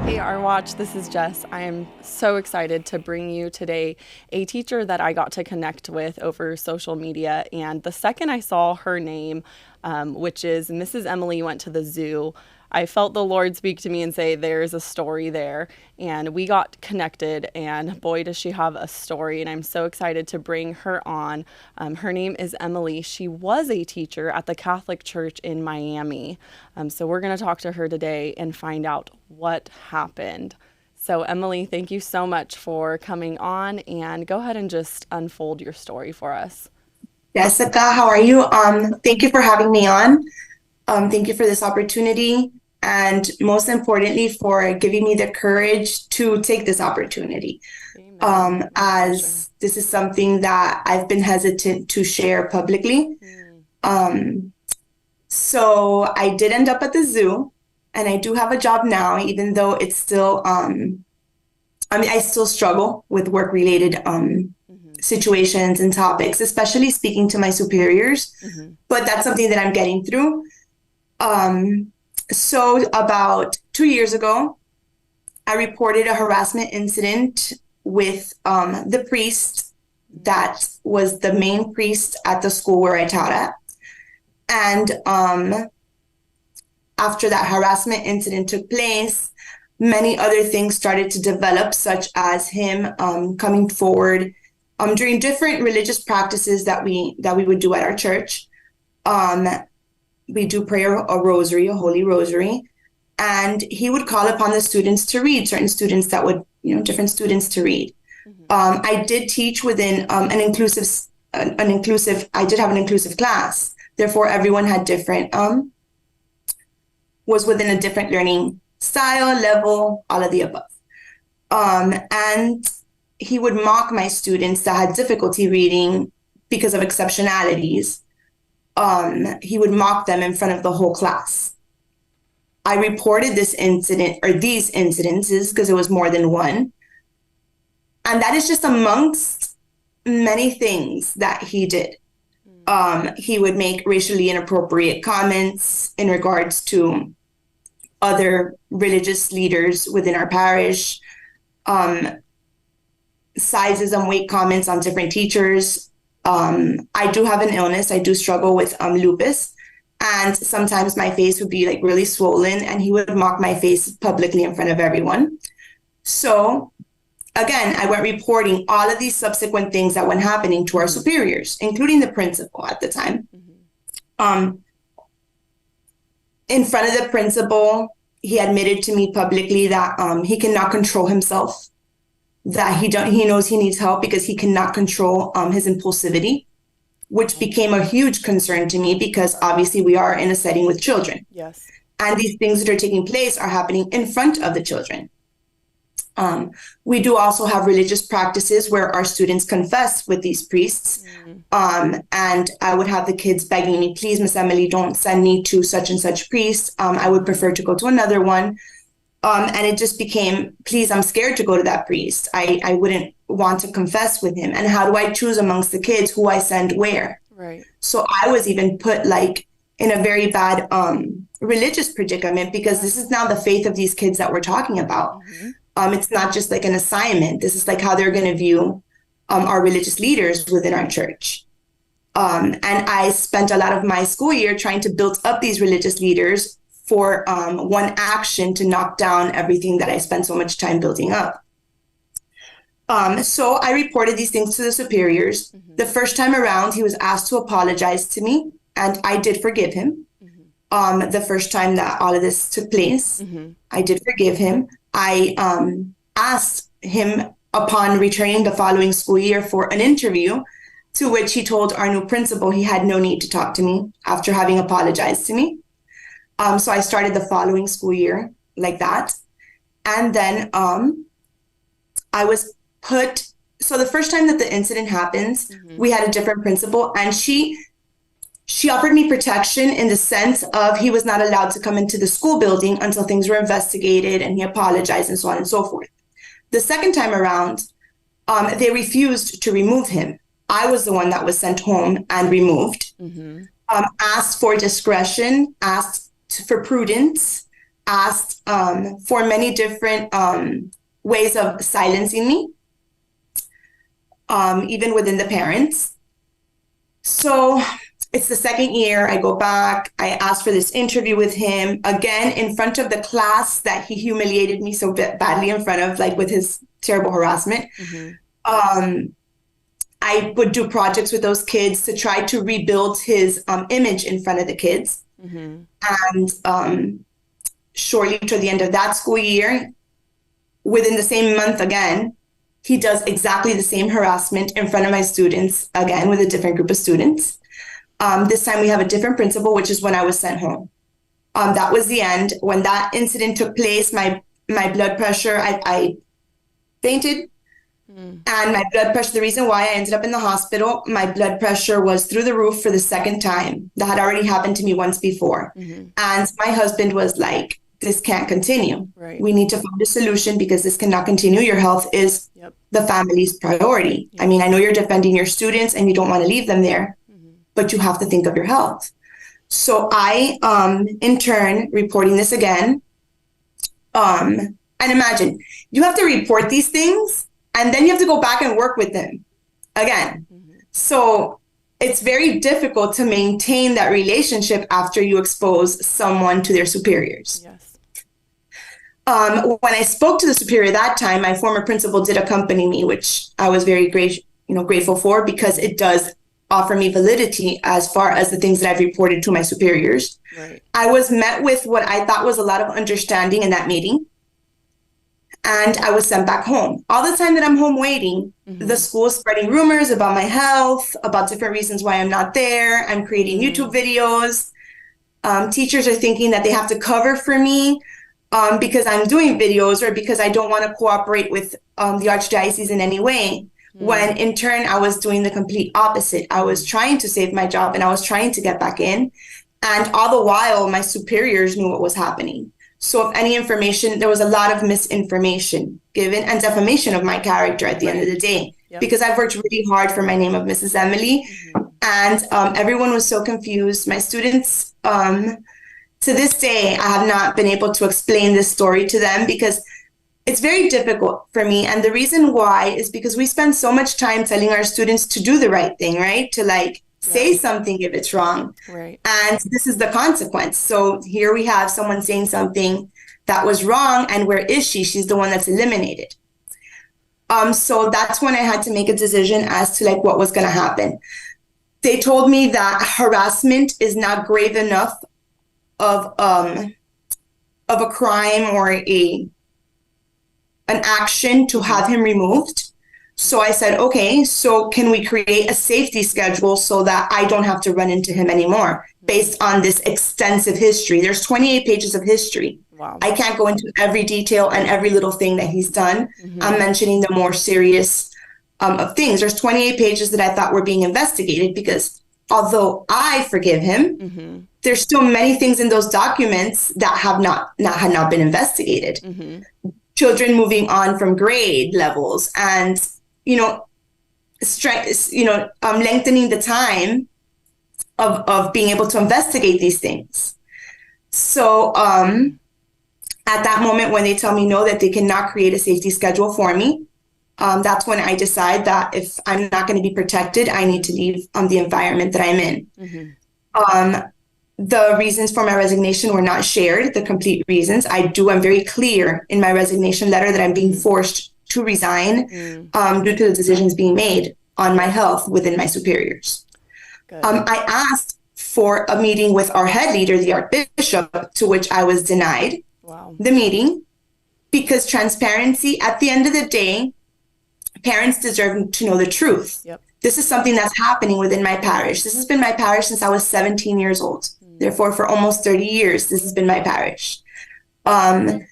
Hey, Our Watch, this is Jess. I am so excited to bring you today a teacher that I got to connect with over social media. And the second I saw her name, which is Mrs. Emily Went to the Zoo, I felt the Lord speak to me and say, there's a story there. And we got connected, and boy, does she have a story. And I'm so excited to bring her on. Her name is Emily. She was a teacher at the Catholic Church in Miami. So we're going to talk to her today and find out what happened. So, Emily, thank you so much for coming on, and go ahead and just unfold your story for us. Jessica, how are you? Thank you for having me on. Thank you for this opportunity, and most importantly, for giving me the courage to take this opportunity. Amen. My pleasure. As this is something that I've been hesitant to share publicly. Mm, Um, so I did end up at the zoo, and I do have a job now, even though it's still, I still struggle with work-related mm-hmm, situations and topics, especially speaking to my superiors. mm-hmm, But that's something that I'm getting through. Um, so about 2 years ago, I reported a harassment incident with the priest that was the main priest at the school where I taught at. And after that harassment incident took place, many other things started to develop, such as him coming forward during different religious practices that we would do at our church. Um, we do pray a rosary, a holy rosary, and he would call upon the students to read, certain students that would, different students to read. mm-hmm, I did teach within I did have an inclusive class. Therefore, everyone had was within a different learning style, level, all of the above. And he would mock my students that had difficulty reading because of exceptionalities. He would mock them in front of the whole class. I reported this incident or these incidences because it was more than one. And that is just amongst many things that he did. He would make racially inappropriate comments in regards to other religious leaders within our parish, um, sizes and weight comments on different teachers. I do have an illness. I do struggle with lupus. And sometimes my face would be like really swollen, and he would mock my face publicly in front of everyone. So again, I went reporting all of these subsequent things that went happening to our mm-hmm, superiors, including the principal at the time. mm-hmm, Um, in front of the principal, he admitted to me publicly that he cannot control himself, that he knows he needs help because he cannot control his impulsivity, which wow. became a huge concern to me because obviously we are in a setting with children. Yes. And these things that are taking place are happening in front of the children. We do also have religious practices where our students confess with these priests. Mm, And I would have the kids begging me, please, Miss Emily, don't send me to such and such priest. I would prefer to go to another one. And it just became, please, I'm scared to go to that priest. I wouldn't want to confess with him. And how do I choose amongst the kids who I send where? right. So I was even put like in a very bad religious predicament because Yeah. this is now the faith of these kids that we're talking about. Mm-hmm, It's not just like an assignment. This is like how they're going to view our religious leaders within our church. And I spent a lot of my school year trying to build up these religious leaders for one action to knock down everything that I spent so much time building up. So I reported these things to the superiors. mm-hmm, The first time around, he was asked to apologize to me, and I did forgive him. mm-hmm, The first time that all of this took place, mm-hmm, I did forgive him. I asked him upon returning the following school year for an interview, to which he told our new principal he had no need to talk to me after having apologized to me. So I started the following school year like that. And then I was put, so the first time that the incident happens, mm-hmm, we had a different principal, and she offered me protection in the sense of he was not allowed to come into the school building until things were investigated and he apologized and so on and so forth. The second time around, they refused to remove him. I was the one that was sent home and removed, mm-hmm, asked for discretion, asked for prudence, asked for many different ways of silencing me, even within the parents. So it's the second year. I go back. I ask for this interview with him again in front of the class that he humiliated me so badly in front of, like with his terrible harassment. I would do projects with those kids to try to rebuild his image in front of the kids. And shortly toward the end of that school year, within the same month again, he does exactly the same harassment in front of my students, again, with a different group of students. This time we have a different principal, which is when I was sent home. That was the end. When that incident took place, my blood pressure, I fainted. And my blood pressure, the reason why I ended up in the hospital, my blood pressure was through the roof for the second time. That had already happened to me once before. And my husband was like, this can't continue. Right. We need to find a solution because this cannot continue. Your health is the family's priority. I mean, I know you're defending your students and you don't want to leave them there, but you have to think of your health. So I, in turn, reporting this again. And imagine, you have to report these things and then you have to go back and work with them again. So it's very difficult to maintain that relationship after you expose someone to their superiors. Yes. When I spoke to the superior that time, my former principal did accompany me, which I was very grateful for, because it does offer me validity as far as the things that I've reported to my superiors. Right. I was met with what I thought was a lot of understanding in that meeting. And I was sent back home. All the time that I'm home waiting, the school is spreading rumors about my health, about different reasons why I'm not there. I'm creating YouTube videos. Teachers are thinking that they have to cover for me because I'm doing videos or because I don't want to cooperate with the Archdiocese in any way. When in turn, I was doing the complete opposite. I was trying to save my job and I was trying to get back in. And all the while, my superiors knew what was happening. So if any information, there was a lot of misinformation given and defamation of my character at the end of the day, because I've worked really hard for my name of Mrs. Emely. And everyone was so confused. My students, to this day, I have not been able to explain this story to them because it's very difficult for me. And the reason why is because we spend so much time telling our students to do the right thing, right? To say something if it's wrong. Right. And this is the consequence. So here we have someone saying something that was wrong. And where is she? She's the one that's eliminated. So that's when I had to make a decision as to what was going to happen. They told me that harassment is not grave enough of a crime or an action to have him removed. So I said, okay, so can we create a safety schedule so that I don't have to run into him anymore based on this extensive history? There's 28 pages of history. Wow. I can't go into every detail and every little thing that he's done. I'm mentioning the more serious of things. There's 28 pages that I thought were being investigated because although I forgive him, there's still many things in those documents that have not been investigated. Children moving on from grade levels and lengthening the time of being able to investigate these things. So at that moment, when they tell me no, that they cannot create a safety schedule for me, that's when I decide that if I'm not going to be protected, I need to leave the environment that I'm in. The reasons for my resignation were not shared, the complete reasons. I'm very clear in my resignation letter that I'm being forced to resign due to the decisions being made on my health within my superiors. I asked for a meeting with our head leader, the Archbishop, to which I was denied the meeting because transparency, at the end of the day, parents deserve to know the truth. This is something that's happening within my parish. This has been my parish since I was 17 years old. Therefore, for almost 30 years, this has been my parish. My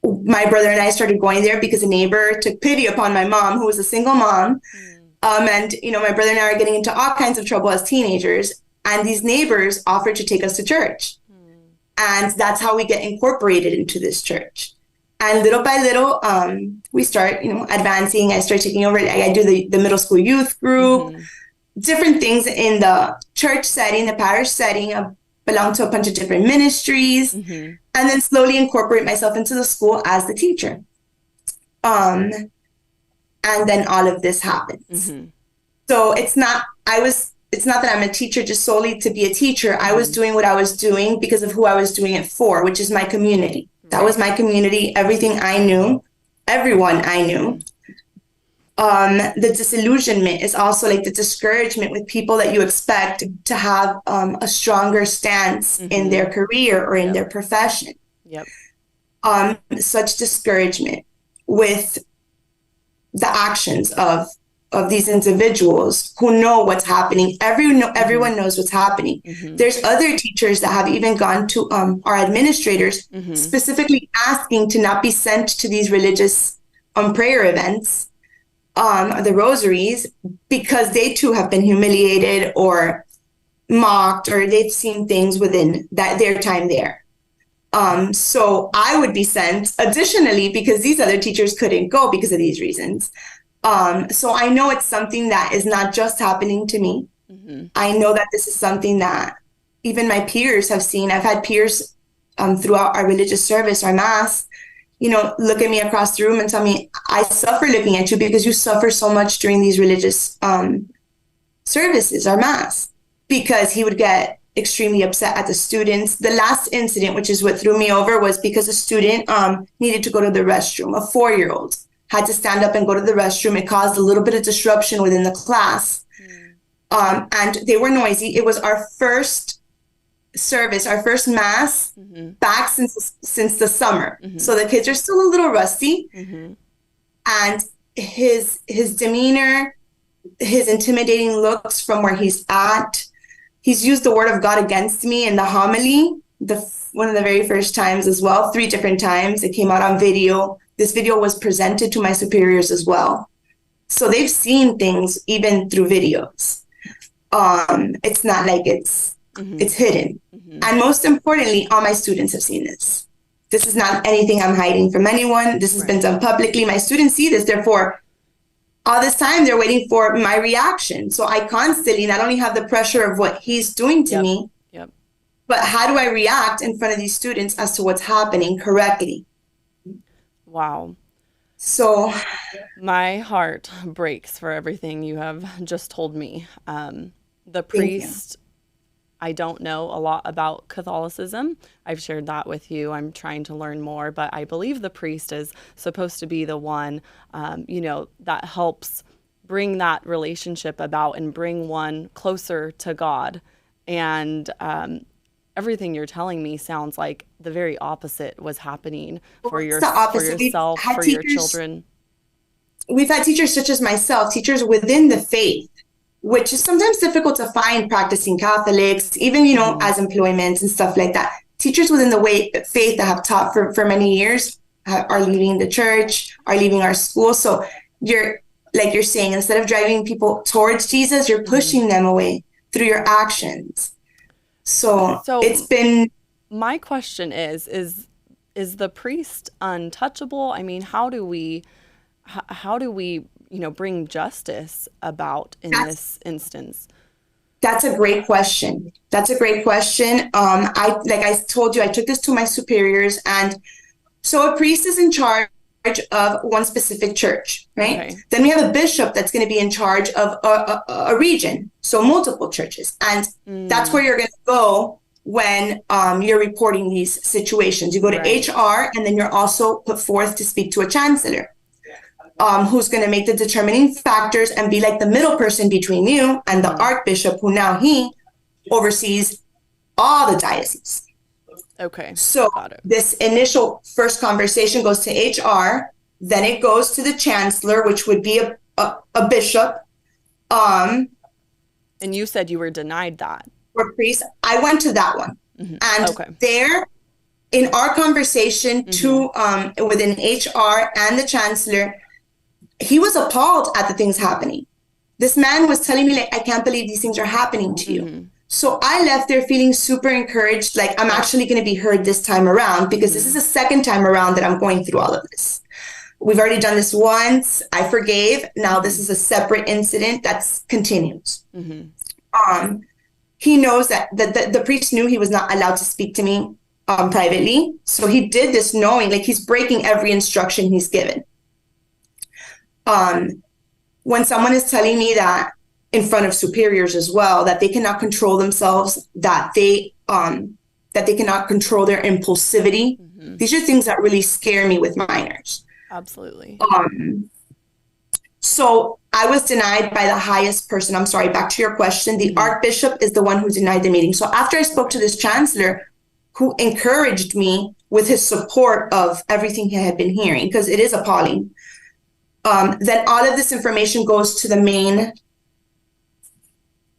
brother and I started going there because a neighbor took pity upon my mom, who was a single mom. And, my brother and I are getting into all kinds of trouble as teenagers. And these neighbors offered to take us to church. And that's how we get incorporated into this church. And little by little, we start, advancing. I start taking over. I do the middle school youth group, different things in the church setting, the parish setting. belong to a bunch of different ministries, Mm-hmm. and then slowly incorporate myself into the school as the teacher. And then all of this happens. Mm-hmm. So it's not that I'm a teacher just solely to be a teacher. I was doing what I was doing because of who I was doing it for, which is my community. That was my community, everything I knew, everyone I knew. The disillusionment is also like the discouragement with people that you expect to have a stronger stance in their career or in their profession. Yep. Such discouragement with the actions of these individuals who know what's happening. Everyone knows what's happening. There's other teachers that have even gone to our administrators specifically asking to not be sent to these religious prayer events, the rosaries, because they too have been humiliated or mocked, or they've seen things within their time there. So I would be sent additionally because these other teachers couldn't go because of these reasons. So I know it's something that is not just happening to me. I know that this is something that even my peers have seen. I've had peers throughout our religious service, our mass, look at me across the room and tell me, I suffer looking at you because you suffer so much during these religious services, our mass, because he would get extremely upset at the students. The last incident, which is what threw me over, was because a student needed to go to the restroom. A 4-year-old had to stand up and go to the restroom. It caused a little bit of disruption within the class. And they were noisy. It was our first service, our first mass back since the summer. So the kids are still a little rusty. And his demeanor, his intimidating looks from where he's at, he's used the word of God against me in the homily, one of the very first times as well, 3 different times. It came out on video. This video was presented to my superiors as well. So they've seen things even through videos. It's not like it's hidden. And most importantly, all my students have seen this. This is not anything I'm hiding from anyone. This has been done publicly. My students see this. Therefore, all this time, they're waiting for my reaction. So I constantly not only have the pressure of what he's doing to me, but how do I react in front of these students as to what's happening correctly? Wow. So my heart breaks for everything you have just told me. The priest, I don't know a lot about Catholicism. I've shared that with you. I'm trying to learn more, but I believe the priest is supposed to be the one, that helps bring that relationship about and bring one closer to God. And everything you're telling me sounds like the very opposite was happening for yourself, for your children. We've had teachers such as myself, teachers within the faith, which is sometimes difficult to find practicing Catholics, even, as employments and stuff like that. Teachers within the faith that have taught for many years are leaving the church, are leaving our school. So you're saying, instead of driving people towards Jesus, you're pushing them away through your actions. So it's been... My question is the priest untouchable? I mean, how do we bring justice about in this instance? That's a great question. I told you, I took this to my superiors, and so a priest is in charge of one specific church, right? Okay. Then we have a bishop that's going to be in charge of a region, so multiple churches, and that's where you're going to go when you're reporting these situations. You go to HR, and then you're also put forth to speak to a chancellor, who's going to make the determining factors and be like the middle person between you and the archbishop, who now he oversees all the dioceses. Okay. So this initial first conversation goes to HR, then it goes to the chancellor, which would be a bishop. And you said you were denied that. Or priest. I went to that one. And there, in our conversation within HR and the chancellor, he was appalled at the things happening. This man was telling me, I can't believe these things are happening to you. So I left there feeling super encouraged, I'm actually going to be heard this time around, because this is the second time around that I'm going through all of this. We've already done this once. I forgave. Now this is a separate incident that continues. he knows that the priest knew he was not allowed to speak to me privately. So he did this knowing, like, he's breaking every instruction he's given. When someone is telling me that in front of superiors as well, that they cannot control themselves, that they cannot control their impulsivity, these are things that really scare me with minors. Absolutely. So I was denied by the highest person. I'm sorry, back to your question. The Archbishop is the one who denied the meeting. So after I spoke to this chancellor, who encouraged me with his support of everything he had been hearing, because it is appalling, then all of this information goes to the main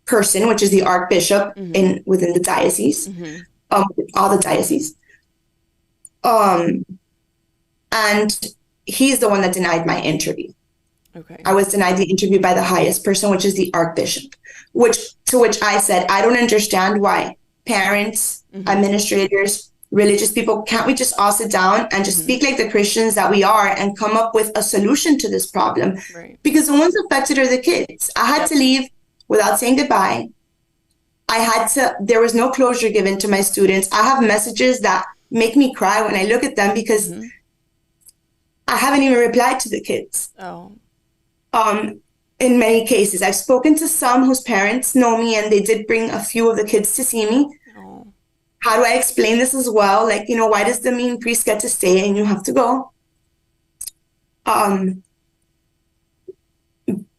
person, which is the Archbishop within the diocese, all the dioceses. And he's the one that denied my interview. Okay. I was denied the interview by the highest person, which is the Archbishop, to which I said, I don't understand why parents, administrators, religious people, can't we just all sit down and just speak like the Christians that we are and come up with a solution to this problem? Right. Because the ones affected are the kids. I had to leave without saying goodbye. There was no closure given to my students. I have messages that make me cry when I look at them because I haven't even replied to the kids. Oh. In many cases, I've spoken to some whose parents know me and they did bring a few of the kids to see me. Oh. How do I explain this as well? Like, why does the mean priest get to stay and you have to go?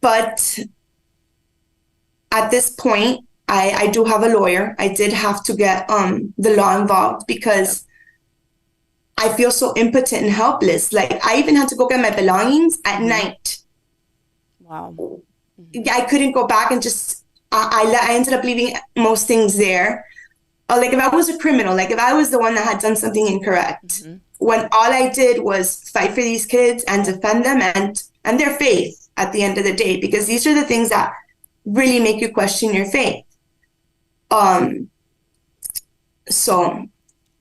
But at this point, I do have a lawyer. I did have to get the law involved because I feel so impotent and helpless. Like, I even had to go get my belongings at night. Wow. I couldn't go back and just, I ended up leaving most things there. Like, if I was a criminal, like if I was the one that had done something incorrect, when all I did was fight for these kids and defend them and their faith at the end of the day, because these are the things that really make you question your faith. So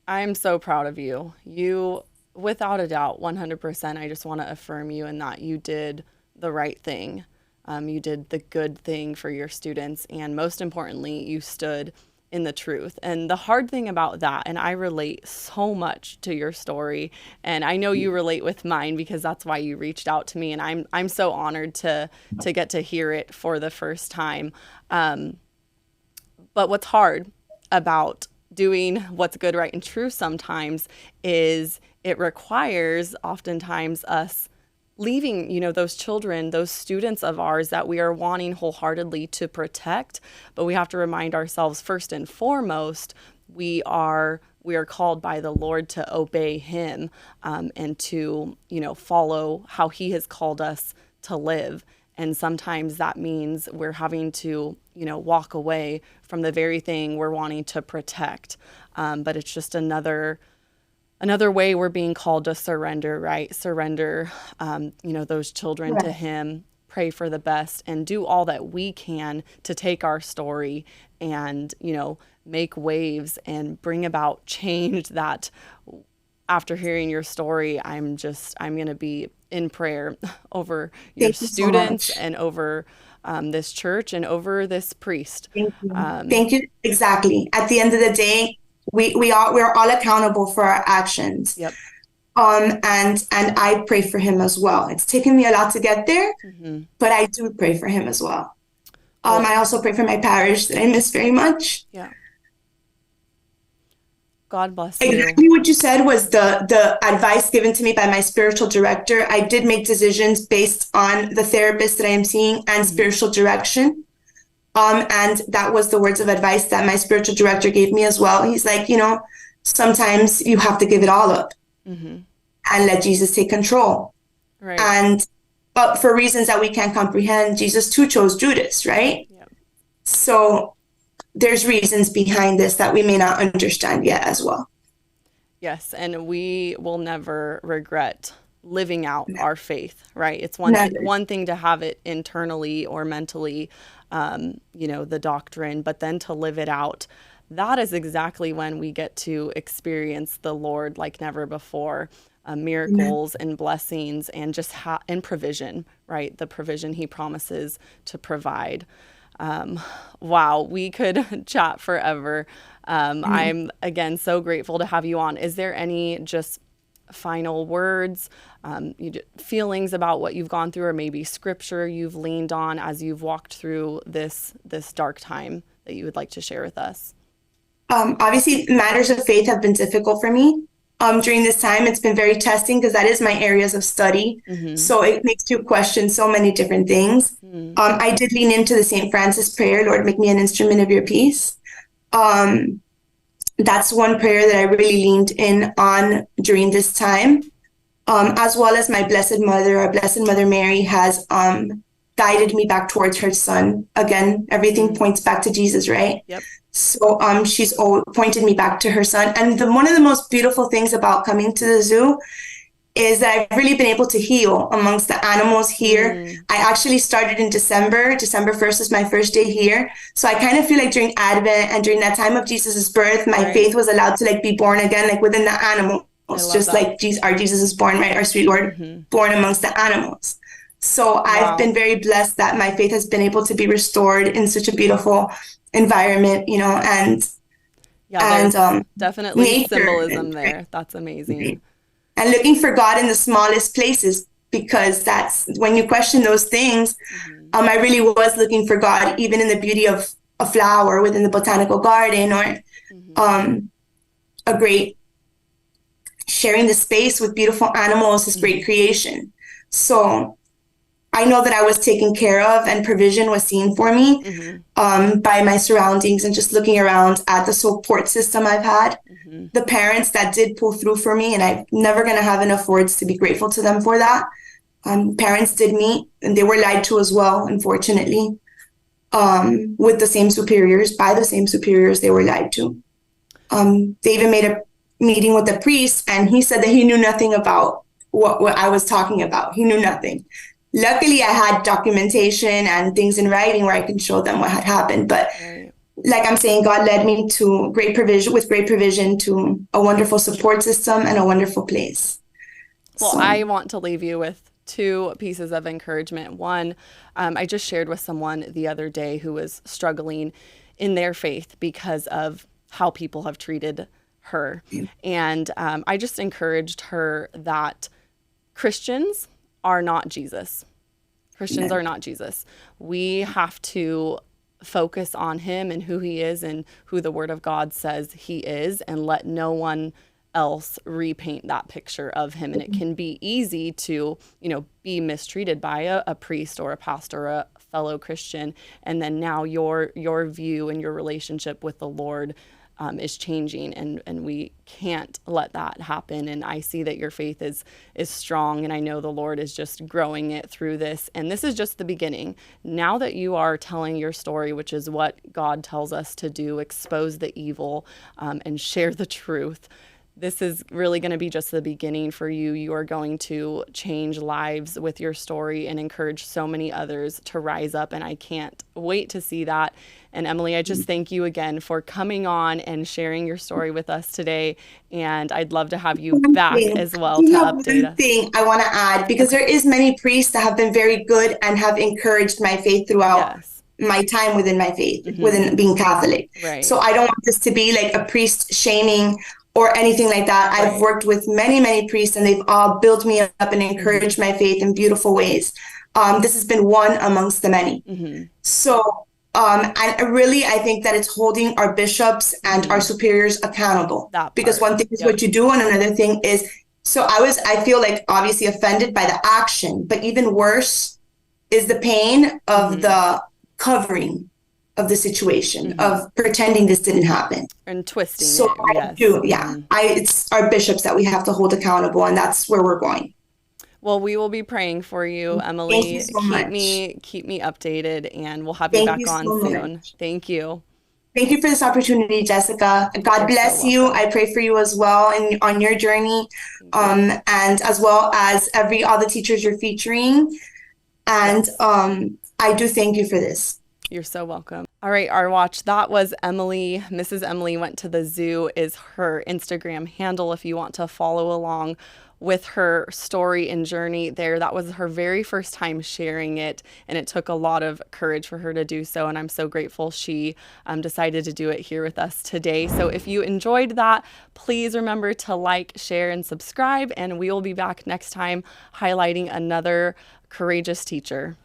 I'm so proud of you. You, without a doubt, 100%, I just want to affirm you in that you did the right thing. You did the good thing for your students. And most importantly, you stood in the truth. And the hard thing about that, and I relate so much to your story, and I know you relate with mine because that's why you reached out to me. And I'm so honored to get to hear it for the first time. But what's hard about doing what's good, right, and true sometimes is it requires oftentimes us leaving, those children, those students of ours that we are wanting wholeheartedly to protect. But we have to remind ourselves, first and foremost, we are called by the Lord to obey him and to, follow how he has called us to live. And sometimes that means we're having to, walk away from the very thing we're wanting to protect. But it's just another way we're being called to surrender, right? Surrender, those children to him, pray for the best, and do all that we can to take our story and, make waves and bring about change that after hearing your story, I'm going to be in prayer over your students and over this church and over this priest. Thank you. Thank you. Exactly. At the end of the day, we're all accountable for our actions. Yep. And I pray for him as well. It's taken me a lot to get there, but I do pray for him as well. I also pray for my parish that I miss very much. Yeah. God bless you. Exactly what you said was the advice given to me by my spiritual director. I did make decisions based on the therapist that I am seeing and spiritual direction. And that was the words of advice that my spiritual director gave me as well. He's like, sometimes you have to give it all up and let Jesus take control. Right. But for reasons that we can't comprehend, Jesus too chose Judas, right? Yep. So there's reasons behind this that we may not understand yet as well. Yes, and we will never regret living out our faith, right? It's one thing to have it internally or mentally, the doctrine, but then to live it out, that is exactly when we get to experience the Lord like never before. Miracles and blessings and just and provision, right? The provision he promises to provide. Wow, we could chat forever. I'm again so grateful to have you on. Is there any just final words, feelings about what you've gone through, or maybe scripture you've leaned on as you've walked through this dark time that you would like to share with us? Obviously, matters of faith have been difficult for me. During this time, it's been very testing because that is my areas of study. Mm-hmm. So it makes you question so many different things. Mm-hmm. I did lean into the St. Francis prayer, Lord, make me an instrument of your peace. That's one prayer that I really leaned in on during this time, as well as my Blessed Mother. Our Blessed Mother Mary has guided me back towards her son. Again, everything points back to Jesus, right? Yep. So she's pointed me back to her son. And one of the most beautiful things about coming to the zoo is that I've really been able to heal amongst the animals here. I actually started in December. December 1st is my first day here. So I kind of feel like during Advent and during that time of Jesus's birth, my faith was allowed to be born again, within the animals, just that. like our Jesus is born, right? Our sweet Lord born amongst the animals. So I've been very blessed that my faith has been able to be restored in such a beautiful environment, and there's definitely nature symbolism there. That's amazing. And looking for God in the smallest places, because that's when you question those things. I really was looking for God even in the beauty of a flower within the botanical garden, or a great sharing the space with beautiful animals, this great creation. So I know that I was taken care of and provision was seen for me by my surroundings, and just looking around at the support system I've had, the parents that did pull through for me, and I'm never going to have enough words to be grateful to them for that. Parents did meet, and they were lied to as well, unfortunately, with the same superiors, by the same superiors they were lied to. They even made a meeting with the priest, and he said that he knew nothing about what I was talking about. He knew nothing. Luckily, I had documentation and things in writing where I can show them what had happened. But like I'm saying, God led me to great provision to a wonderful support system and a wonderful place. Well, so I want to leave you with two pieces of encouragement. One, I just shared with someone the other day who was struggling in their faith because of how people have treated her. And I just encouraged her that Christians are not Jesus. Christians are not Jesus. We have to focus on him and who he is and who the word of God says he is, and let no one else repaint that picture of him. And it can be easy to, be mistreated by a priest or a pastor or a fellow Christian. And then now your view and your relationship with the Lord is changing, and we can't let that happen. And I see that your faith is strong, and I know the Lord is just growing it through this. And this is just the beginning. Now that you are telling your story, which is what God tells us to do, expose the evil and share the truth, this is really going to be just the beginning for you. You are going to change lives with your story and encourage so many others to rise up. And I can't wait to see that. And Emely, I just thank you again for coming on and sharing your story with us today. And I'd love to have you back as well to update us. One thing I want to add, because there is many priests that have been very good and have encouraged my faith throughout my time within my faith, within being Catholic. Right. So I don't want this to be like a priest shaming or anything like that. I've worked with many, many priests, and they've all built me up and encouraged my faith in beautiful ways. This has been one amongst the many. So, and really, I think that it's holding our bishops and our superiors accountable. Because one thing is what you do, and another thing is, I feel like obviously offended by the action, but even worse is the pain of the covering of the situation, of pretending this didn't happen and twisting it's our bishops that we have to hold accountable, and that's where we're going. Well, we will be praying for you, Emely. Thank you so much. Keep me updated, and we'll have you back on soon. Thank you. Thank you for this opportunity, Jessica. God bless you. I pray for you as well and on your journey, and as well as all the teachers you're featuring. And I do thank you for this. You're so welcome. All right, our watch. That was Emely. Mrs. Emely Went to the Zoo is her Instagram handle if you want to follow along with her story and journey there. That was her very first time sharing it, and it took a lot of courage for her to do so, and I'm so grateful she decided to do it here with us today. So if you enjoyed that, please remember to like, share, and subscribe, and we will be back next time highlighting another courageous teacher.